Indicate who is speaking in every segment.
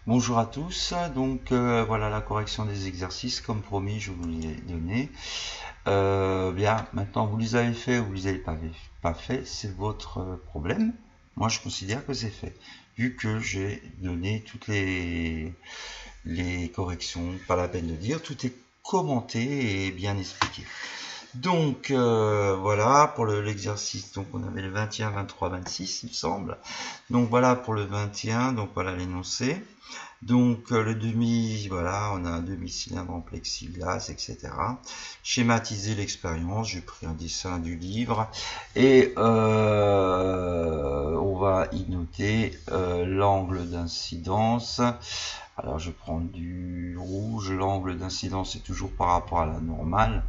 Speaker 1: Bonjour à tous, donc voilà la correction des exercices, comme promis je vous les ai donnés. Bien, maintenant vous les avez fait ou vous les avez pas fait, c'est votre problème. Moi je considère que c'est fait, vu que j'ai donné toutes les corrections, pas la peine de dire, tout est commenté et bien expliqué. Donc voilà pour l'exercice, donc on avait le 21, 23, 26 il me semble. Donc voilà pour le 21, donc voilà l'énoncé. Donc le demi, voilà, on a un demi-cylindre en plexiglas, etc. Schématiser l'expérience, j'ai pris un dessin du livre et on va y noter l'angle d'incidence. Alors je prends du rouge, l'angle d'incidence est toujours par rapport à la normale.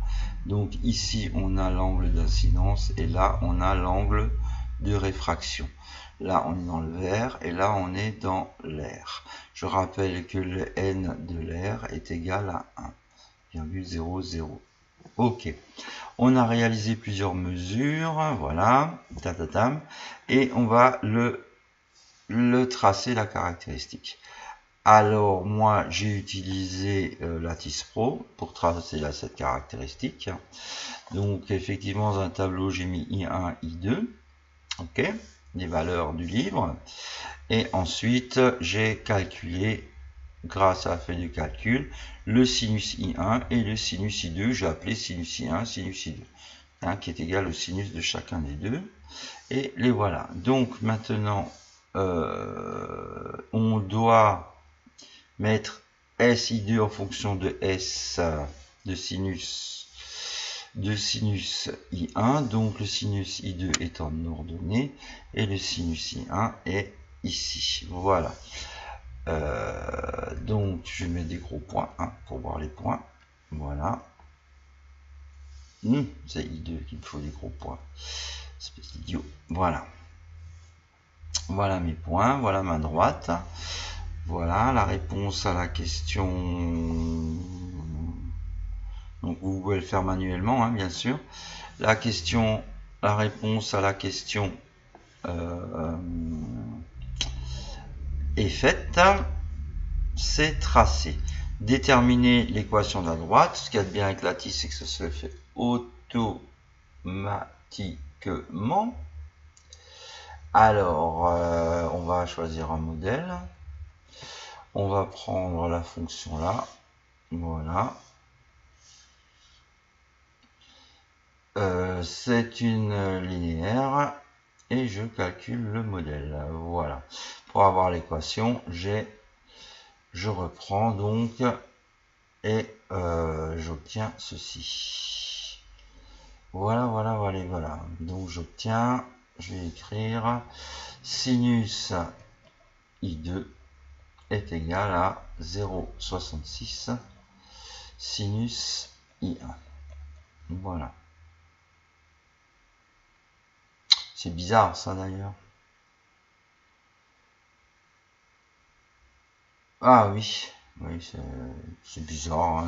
Speaker 1: Donc ici on a l'angle d'incidence et là on a l'angle de réfraction. Là on est dans le vert et là on est dans l'air. Je rappelle que le n de l'air est égal à 1,00. Ok, on a réalisé plusieurs mesures, voilà, tatatam, et on va le tracer la caractéristique. Alors moi j'ai utilisé Lattice Pro pour tracer cette caractéristique. Donc effectivement dans un tableau j'ai mis I1, I2, ok, les valeurs du livre. Et ensuite j'ai calculé, grâce à la feuille de calcul, le sinus I1 et le sinus I2. J'ai appelé sinus I1, sinus I2, hein, qui est égal au sinus de chacun des deux. Et les voilà. Donc maintenant on doit mettre SI2 en fonction de S de sinus I1, donc le sinus I2 est en ordonnée et le sinus I1 est ici. Voilà. Donc je mets des gros points pour voir les points. Voilà. C'est I2 qu'il me faut des gros points. Espèce d'idiot. Voilà. Voilà mes points. Voilà ma droite. Voilà la réponse à la question. Donc vous pouvez le faire manuellement, bien sûr. La réponse à la question est faite. C'est tracé. Déterminer l'équation de la droite. Ce qu'il y a de bien avec Lattice, c'est que ça se fait automatiquement. Alors, on va choisir un modèle. On va prendre la fonction là. Voilà. C'est une linéaire et je calcule le modèle. Voilà. Pour avoir l'équation, je reprends donc et j'obtiens ceci. Voilà. Donc j'obtiens, je vais écrire sinus I2 est égal à 0,66 sinus I1. Voilà. C'est bizarre ça d'ailleurs. Ah oui, c'est bizarre.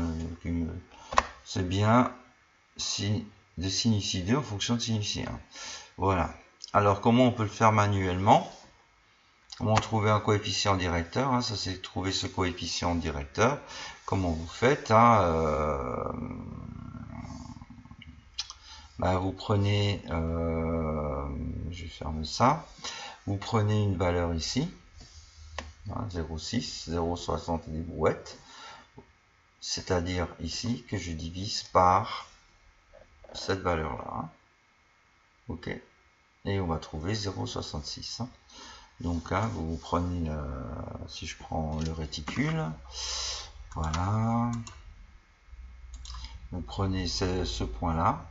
Speaker 1: C'est bien de sinus I2 en fonction de sinus I1. Voilà. Alors comment on peut le faire manuellement? Comment trouver un coefficient directeur? Ça c'est trouver ce coefficient directeur. Comment vous faites? Vous prenez, je ferme ça. Vous prenez une valeur ici, 0,6, 0,60 et des brouettes. C'est-à-dire ici que je divise par cette valeur-là. Ok. Et on va trouver 0,66. Donc là, vous prenez, si je prends le réticule, voilà, vous prenez ce point-là,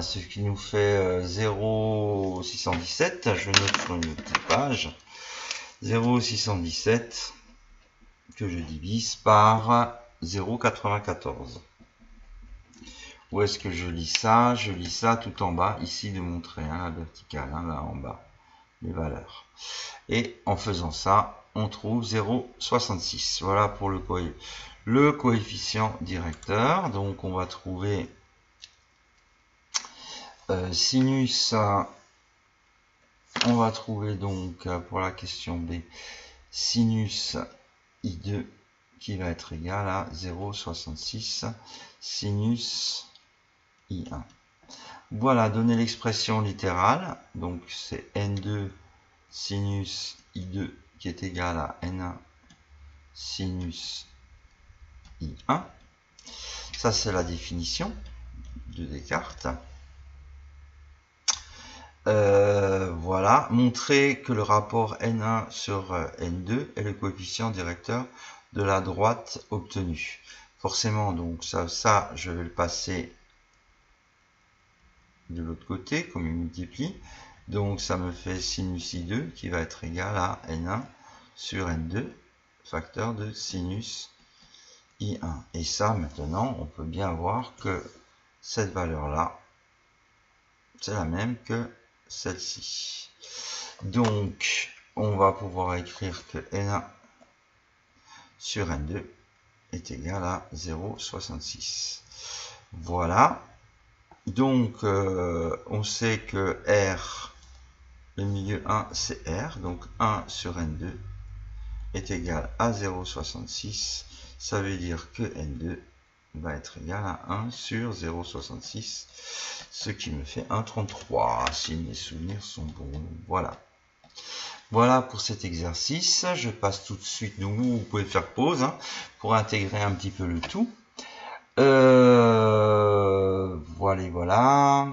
Speaker 1: ce qui nous fait 0,617, je note sur une petite page, 0,617 que je divise par 0,94. Où est-ce que je lis ça? Je lis ça tout en bas, ici de mon trait, la verticale, là en bas, les valeurs. Et en faisant ça, on trouve 0,66. Voilà pour le coefficient directeur. Donc on va trouver sinus, on va trouver donc pour la question B, sinus I2 qui va être égal à 0,66 sinus I1. Voilà, donner l'expression littérale. Donc c'est N2 sinus I2 qui est égal à N1 sinus I1. Ça, c'est la définition de Descartes. Voilà, montrer que le rapport N1 sur N2 est le coefficient directeur de la droite obtenue. Forcément, donc ça je vais le passer de l'autre côté, comme il multiplie. Donc ça me fait sinus I2 qui va être égal à N1 sur N2, facteur de sinus I1. Et ça, maintenant, on peut bien voir que cette valeur-là, c'est la même que celle-ci. Donc, on va pouvoir écrire que N1 sur N2 est égal à 0,66. Voilà. Donc, on sait que R, le milieu 1, c'est R. Donc, 1 sur N2 est égal à 0,66. Ça veut dire que N2 va être égal à 1 sur 0,66, ce qui me fait 1,33, si mes souvenirs sont bons. Voilà. Voilà pour cet exercice. Je passe tout de suite, donc vous pouvez faire pause hein, pour intégrer un petit peu le tout. Voilà.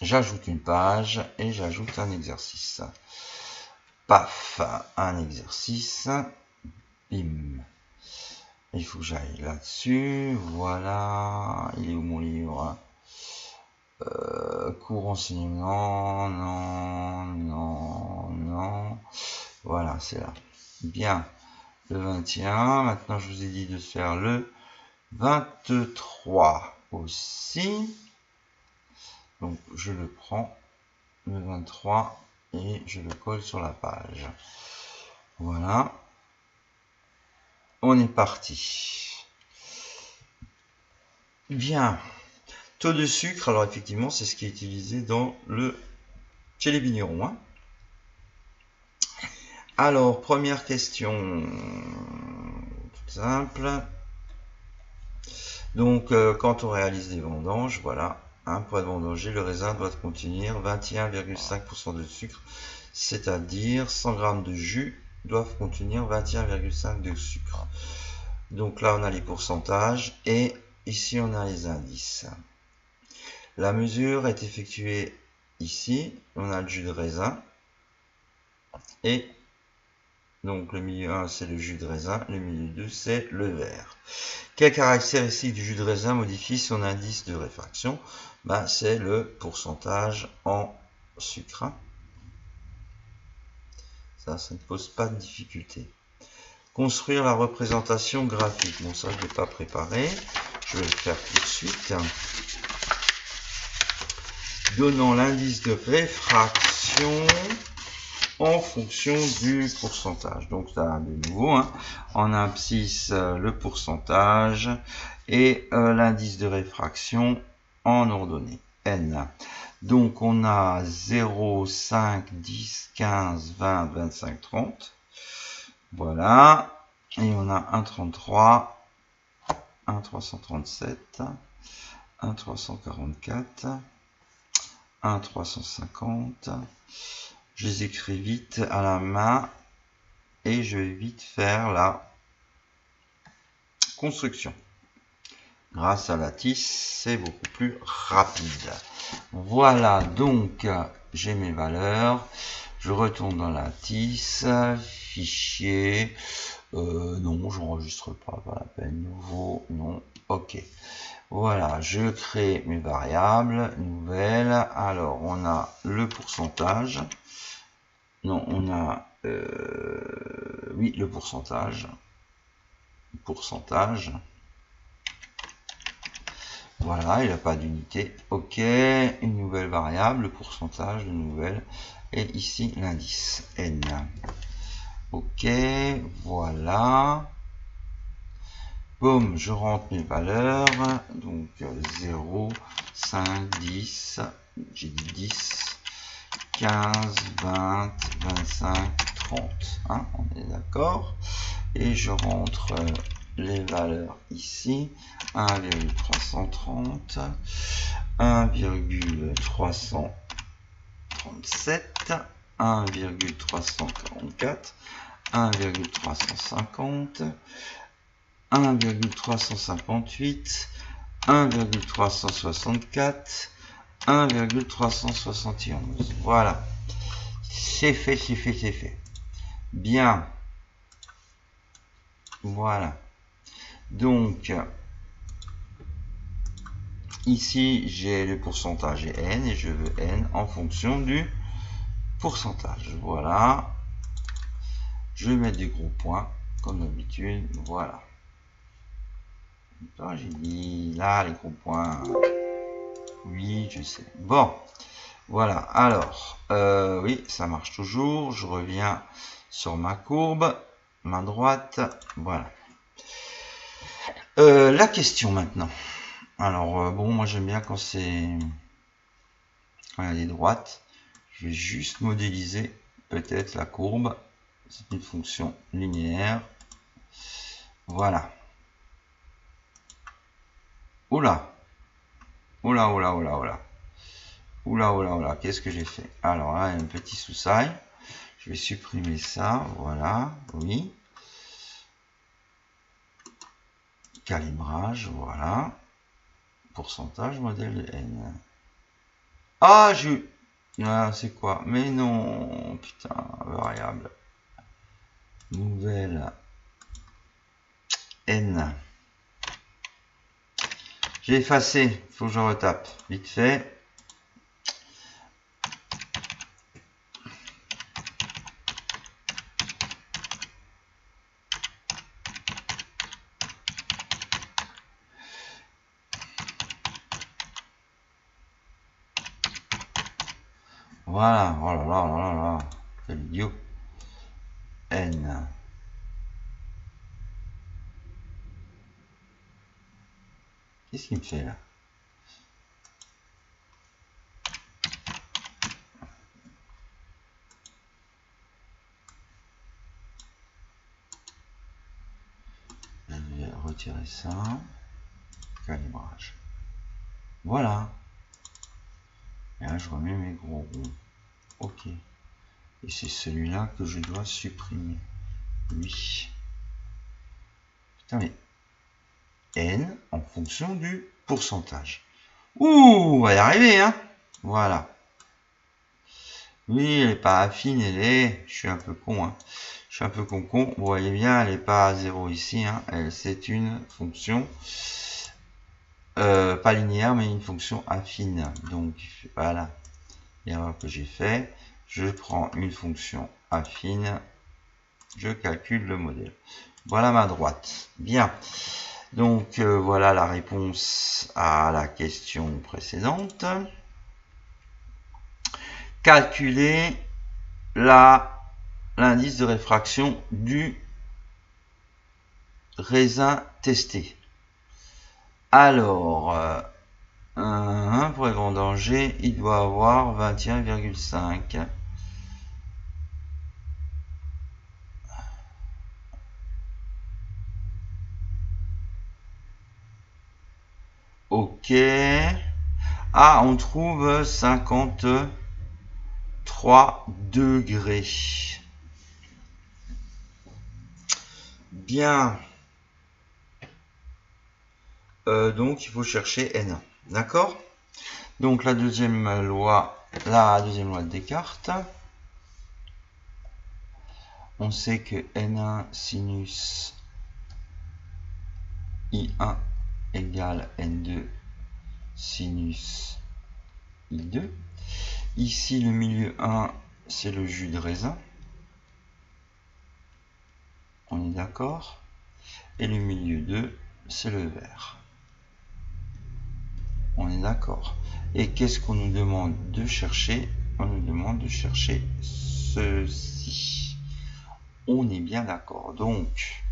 Speaker 1: J'ajoute une page et j'ajoute un exercice. Paf, un exercice. Bim. Il faut que j'aille là-dessus. Voilà. Il est où mon livre? Cours enseignement. Non. Voilà, c'est là. Bien. Le 21. Maintenant, je vous ai dit de faire le 23 aussi. Donc, je le prends. Le 23. Et je le colle sur la page. Voilà. On est parti. Bien. Taux de sucre, alors effectivement, c'est ce qui est utilisé chez les vignerons. Hein. Alors, première question. Tout simple. Donc, quand on réalise des vendanges, voilà. Hein, pour être vendangé, le raisin doit contenir 21,5% de sucre, c'est-à-dire 100 g de jus doivent contenir 21,5 de sucre. Donc là, on a les pourcentages et ici, on a les indices. La mesure est effectuée ici. On a le jus de raisin. Et donc le milieu 1, c'est le jus de raisin. Le milieu 2, c'est le verre. Quelle caractéristique du jus de raisin modifie son indice de réfraction? C'est le pourcentage en sucre. Ça ne pose pas de difficulté. Construire la représentation graphique. Bon, ça, je ne l'ai pas préparé. Je vais le faire tout de suite. Donnant l'indice de réfraction en fonction du pourcentage. Donc, ça, de nouveau, hein, en abscisse, le pourcentage et l'indice de réfraction en ordonnée. N. Donc, on a 0, 5, 10, 15, 20, 25, 30. Voilà. Et on a 1,33, 1,337, 1,344, 1,350. Je les écris vite à la main et je vais vite faire la construction. Grâce à la tisse, c'est beaucoup plus rapide. Voilà, donc j'ai mes valeurs. Je retourne dans la tisse, fichier. Non, j'enregistre pas la peine. Nouveau, non. Ok. Voilà, je crée mes variables nouvelles. Alors, on a le pourcentage. Non, on a oui, le pourcentage. Voilà, il n'a pas d'unité. Ok, une nouvelle variable, le pourcentage de nouvelle. Et ici, l'indice N. Ok, voilà. Boum, je rentre mes valeurs. Donc 0, 5, 10, j'ai dit 10, 15, 20, 25, 330, hein, on est d'accord. Et je rentre les valeurs ici, 1,330, 1,337, 1,344, 1,350, 1,358, 1,364, 1,371. Voilà. C'est fait, c'est fait, c'est fait. Bien. Voilà. Donc, ici, j'ai le pourcentage et n, et je veux n en fonction du pourcentage. Voilà. Je vais mettre des gros points, comme d'habitude. Voilà. J'ai dit là, les gros points. Oui, je sais. Bon. Voilà. Alors, oui, ça marche toujours. Je reviens sur ma courbe, main droite. Voilà. La question maintenant. Alors, bon, moi j'aime bien quand c'est quand elle est droite. Je vais juste modéliser peut-être la courbe. C'est une fonction linéaire. Voilà. Oula. Oula, oula, oula, oula. Oula, oula, oula. Qu'est-ce que j'ai fait? Alors là, il y a un petit sous-sail. Je vais supprimer ça. Voilà. Oui. Calibrage. Voilà. Pourcentage modèle N. Ah, ah, c'est quoi? Mais non. Putain, variable. Nouvelle N. J'ai effacé, il faut que je retape. Vite fait. Voilà, oh là là là là là, quel idiot. N. Qu'est-ce qu'il me fait là? Je vais retirer ça. Calibrage. Voilà. Et là, je remets mes gros ronds. Ok. Et c'est celui-là que je dois supprimer. Oui. Putain, mais N en fonction du pourcentage. Ouh, on va y arriver, hein. Voilà. Oui, elle n'est pas affine, elle est... Je suis un peu con, hein. Je suis un peu con. Vous voyez bien, elle n'est pas à 0 ici, hein. C'est une fonction... pas linéaire, mais une fonction affine. Donc, voilà l'erreur que j'ai fait. Je prends une fonction affine. Je calcule le modèle. Voilà ma droite. Bien. Donc, voilà la réponse à la question précédente. Calculer l'indice de réfraction du raisin testé. Alors, pour les grands dangers, il doit avoir 21,5. Ok. Ah, on trouve 53 degrés. Bien. Donc, il faut chercher N1. D'accord? Donc, la deuxième loi de Descartes. On sait que N1 sinus I1 égale N2 sinus I2. Ici, le milieu 1, c'est le jus de raisin. On est d'accord? Et le milieu 2, c'est le verre. On est d'accord. Et qu'est-ce qu'on nous demande de chercher? On nous demande de chercher ceci. On est bien d'accord. Donc,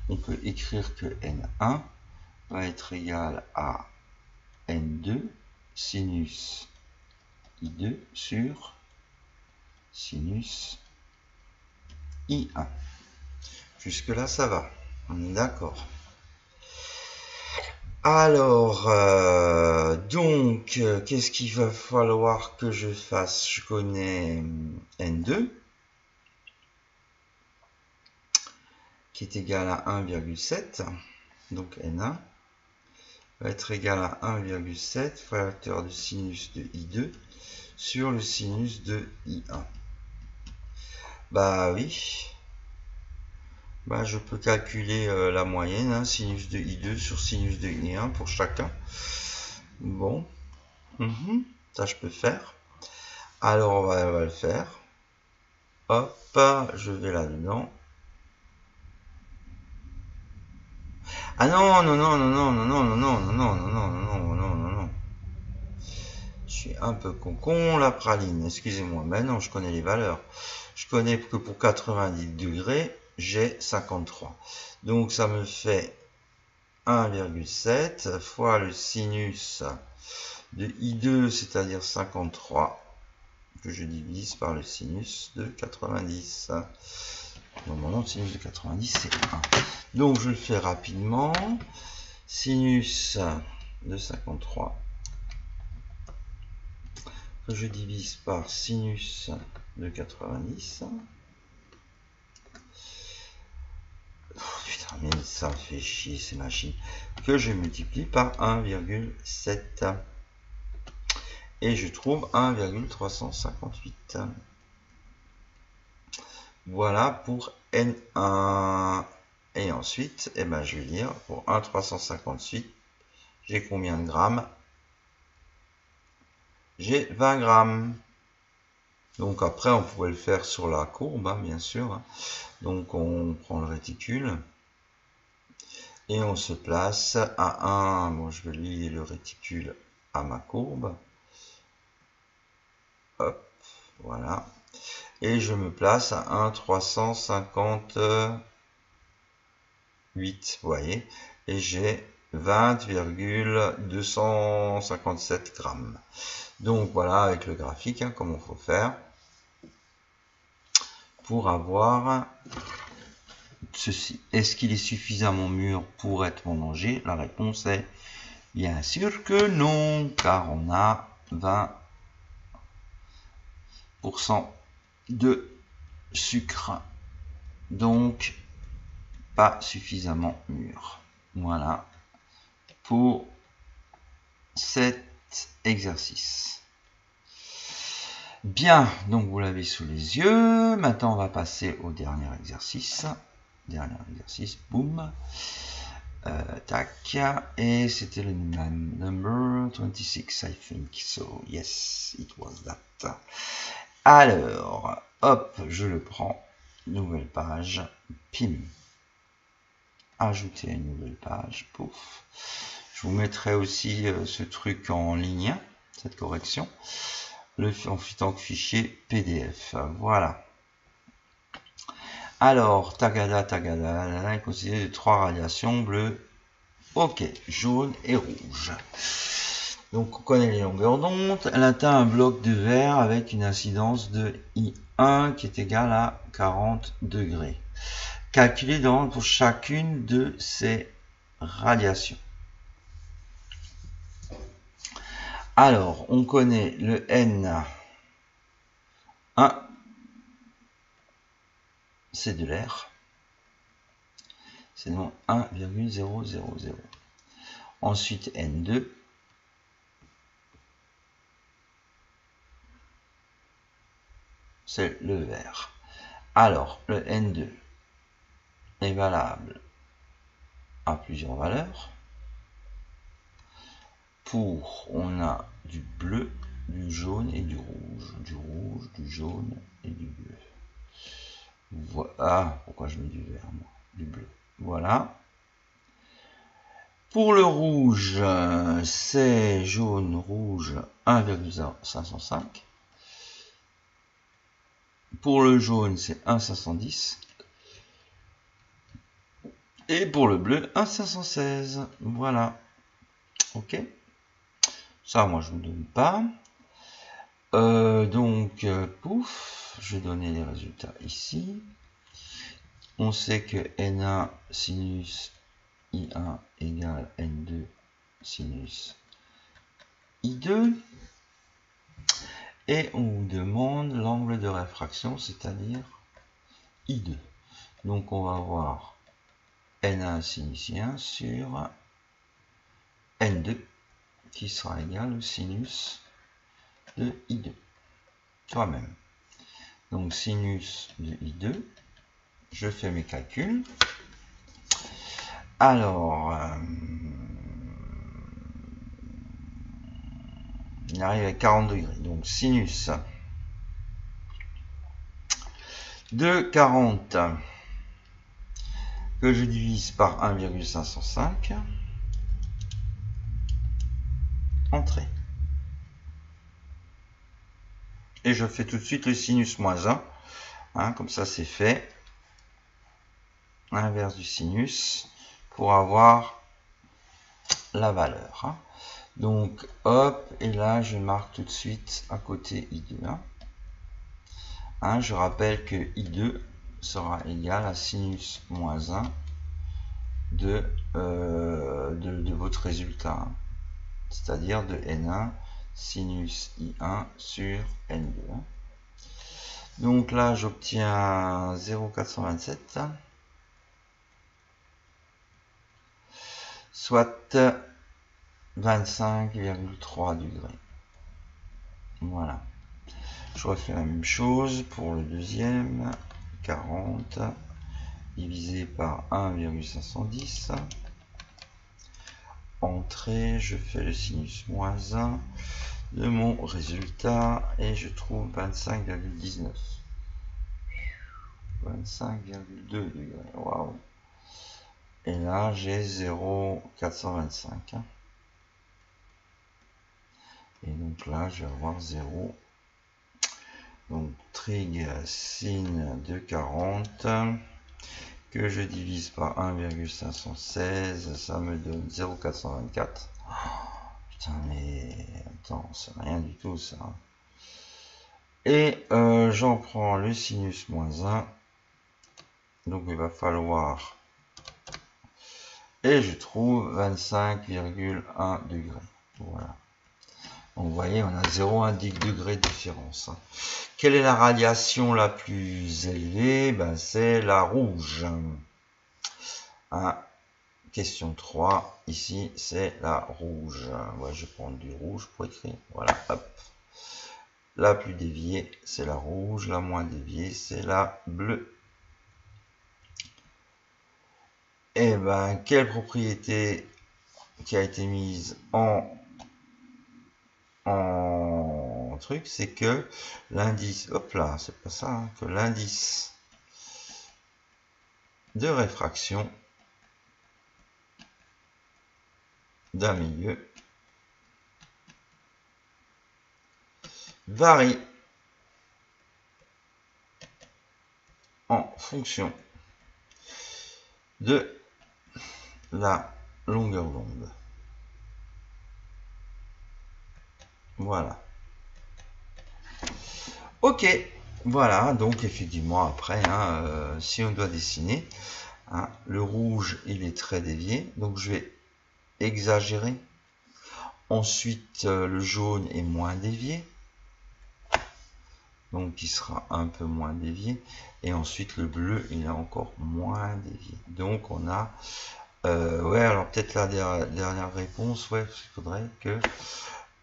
Speaker 1: on peut écrire que N1 va être égal à N2 sinus I2 sur sinus I1. Jusque là ça va, on est d'accord. Alors, qu'est-ce qu'il va falloir que je fasse? Je connais N2, qui est égal à 1,7. Donc N1 va être égal à 1,7 facteur de sinus de I2 sur le sinus de I1. Bah oui. Bah, je peux calculer la moyenne, hein, sinus de I2 sur sinus de I1 pour chacun. Bon, ça je peux faire. Alors on va le faire. Hop, je vais là-dedans. Ah non, non, non, non, non, non, non, non, non, non, non, non, non, non, non, non, non. Je suis un peu con, la praline, excusez-moi. Mais non, je connais les valeurs. Je connais que pour 90 degrés, j'ai 53. Donc ça me fait 1,7 fois le sinus de I2, c'est-à-dire 53, que je divise par le sinus de 90. Normalement, le sinus de 90, c'est 1. Donc, je le fais rapidement. Sinus de 53, que je divise par sinus de 90. Oh, putain, mais ça me fait chier ces machines. Que je multiplie par 1,7. Et je trouve 1,358. Voilà pour N1. Et ensuite, eh ben, je vais dire pour 1,358, j'ai combien de grammes? J'ai 20 grammes. Donc après, on pourrait le faire sur la courbe, hein, bien sûr. Hein. Donc on prend le réticule et on se place à 1. Bon, je vais lier le réticule à ma courbe. Hop, voilà. Et je me place à 1,358, vous voyez, et j'ai 20,257 grammes. Donc voilà, avec le graphique, hein, comment il faut faire pour avoir ceci. Est-ce qu'il est suffisamment mûr pour être mangé? La réponse est bien sûr que non, car on a 20% de sucre. Donc, pas suffisamment mûr. Voilà pour cet exercice. Bien, donc vous l'avez sous les yeux. Maintenant, on va passer au dernier exercice. Dernier exercice, boum. Tac. Et c'était le number 26, I think. So, yes, it was that. Alors, hop, je le prends. Nouvelle page. Pim. Ajouter une nouvelle page. Pouf. Je vous mettrai aussi ce truc en ligne, cette correction, en tant que fichier PDF. Voilà. Alors, tagada, tagada, est constitué de 3 radiations bleues. Ok, jaune et rouge. Donc, on connaît les longueurs d'onde. Elle atteint un bloc de verre avec une incidence de I1 qui est égale à 40 degrés. Calculer l'onde pour chacune de ces radiations. Alors, on connaît le N1, c'est de l'air. C'est donc 1,000. Ensuite, N2, c'est le verre. Alors, le N2 est valable à plusieurs valeurs. On a du bleu, du jaune et du rouge. Du rouge, du jaune et du bleu. Voilà. Pourquoi je mets du vert, moi? Du bleu. Voilà. Pour le rouge, c'est jaune, rouge, 1,505. Pour le jaune, c'est 1,510. Et pour le bleu, 1,516. Voilà. Ok. Ça, moi, je ne vous donne pas. Pouf, je vais donner les résultats ici. On sait que N1 sinus I1 égale N2 sinus I2. Et on vous demande l'angle de réfraction, c'est-à-dire I2. Donc on va voir N1 sinus I1 sur N2 qui sera égal au sinus de I2. Toi-même. Donc sinus de I2, je fais mes calculs. Alors, il arrive à 40 degrés. Donc sinus de 40 que je divise par 1,505, entrée. Et je fais tout de suite le sinus moins 1, hein, comme ça c'est fait. Inverse du sinus pour avoir la valeur. Hein. Donc hop, et là je marque tout de suite à côté I2. Hein, je rappelle que I2 sera égal à sinus moins 1 de votre résultat, hein, c'est-à-dire de N1 sinus I1 sur N2. Hein. Donc là j'obtiens 0,427, soit 25,3 degrés. Voilà. Je refais la même chose pour le deuxième. 40 divisé par 1,510. Entrée, je fais le sinus moins 1 de mon résultat et je trouve 25,19. 25,2 degrés. Waouh. Et là, j'ai 0,425. Et donc là, je vais avoir 0. Donc, trig sin de 40 que je divise par 1,516, ça me donne 0,424. Oh, putain, mais attends, c'est rien du tout ça. Et j'en prends le sinus moins 1. Donc, il va falloir. Et je trouve 25,1 degrés. Voilà. Donc, vous voyez, on a 0,1 degré de différence. Quelle est la radiation la plus élevée? Ben, c'est la rouge. Hein. Question 3. Ici, c'est la rouge. Ouais, je vais prendre du rouge pour écrire. Voilà, hop. La plus déviée, c'est la rouge. La moins déviée, c'est la bleue. Et ben, quelle propriété qui a été mise en truc, c'est que l'indice, hop là, c'est pas ça, hein, que l'indice de réfraction d'un milieu varie en fonction de la longueur d'onde. Voilà. Ok, voilà, donc effectivement après, hein, si on doit dessiner, hein, le rouge il est très dévié, donc je vais exagérer. Ensuite, le jaune est moins dévié, donc il sera un peu moins dévié. Et ensuite, le bleu il est encore moins dévié. Donc on a, ouais, alors peut-être la dernière réponse, ouais, il faudrait que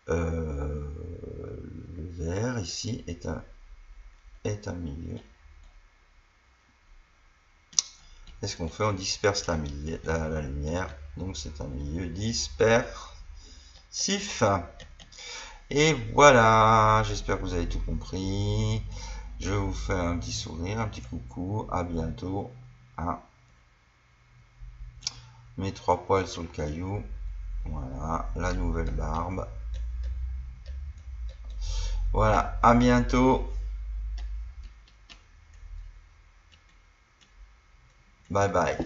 Speaker 1: le vert ici est un milieu. Qu'est-ce qu'on fait? On disperse la lumière, donc c'est un milieu dispersif. Et voilà, j'espère que vous avez tout compris. Je vous fais un petit sourire, un petit coucou, à bientôt. Ah. Mes 3 poils sur le caillou. Voilà, la nouvelle barbe. Voilà, à bientôt. Bye bye.